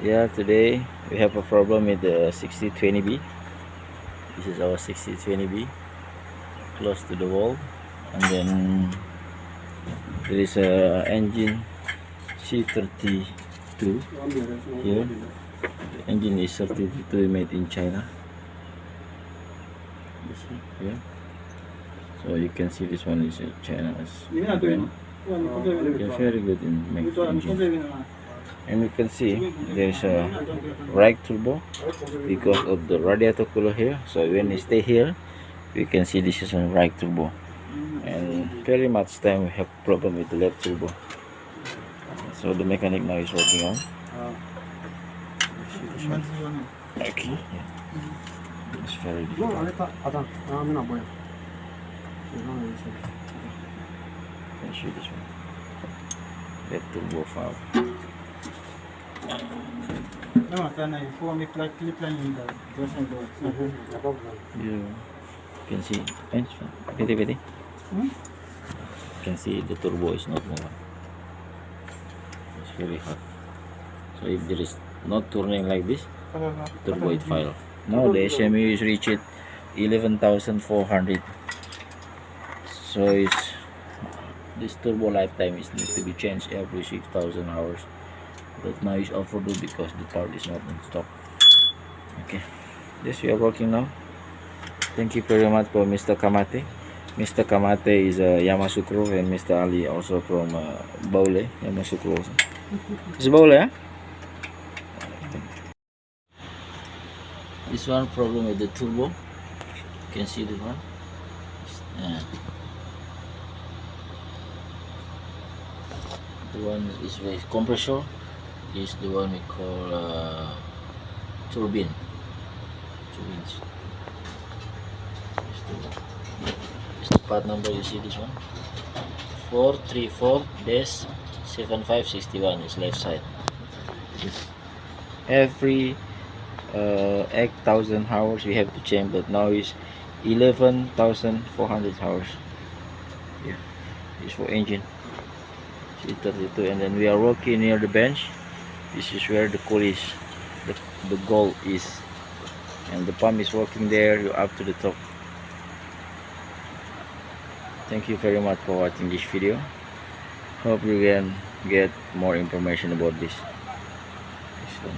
Yeah, today we have a problem with the 6020B. This is our 6020B, close to the wall, and then there is a engine C32 here. The engine is 32 made in China. You see here, so you can see this one is China's brand. They're very good in making engine. And you can see there's a right turbo because of the radiator cooler here. So when you stay here, you can see this is a right turbo, and very much time we have problem with the left turbo. So the mechanic now is working on. See this one? Okay, yeah. It's very difficult. Can see this one. Left turbo valve. You can see, you can see the turbo is not moving. It's very hot. So if there is not turning like this, turbo it fail. Now the SMU is reached 11,400. So this turbo lifetime is needs to be changed every 6,000 hours. But now it's overdue because the part is not in stock. Okay, this we are working now. Thank you very much for Mr. Kamate. Mr. Kamate is a Yamasukro, and Mr. Ali also from Baule, Yamasukro also. It's Baule, huh? This one problem with the turbo. You can see this one. The one is with compressor. Is the one we call turbines. It's the part number, you see this one 434-7561 is left side. Every 8,000 hours we have to change, but now is 11,400 hours. Yeah, it's for engine C32, and then we are working near the bench. This is where the coal is, the goal is, and the pump is working there. You're up to the top. Thank you very much for watching this video. Hope you can get more information about this one.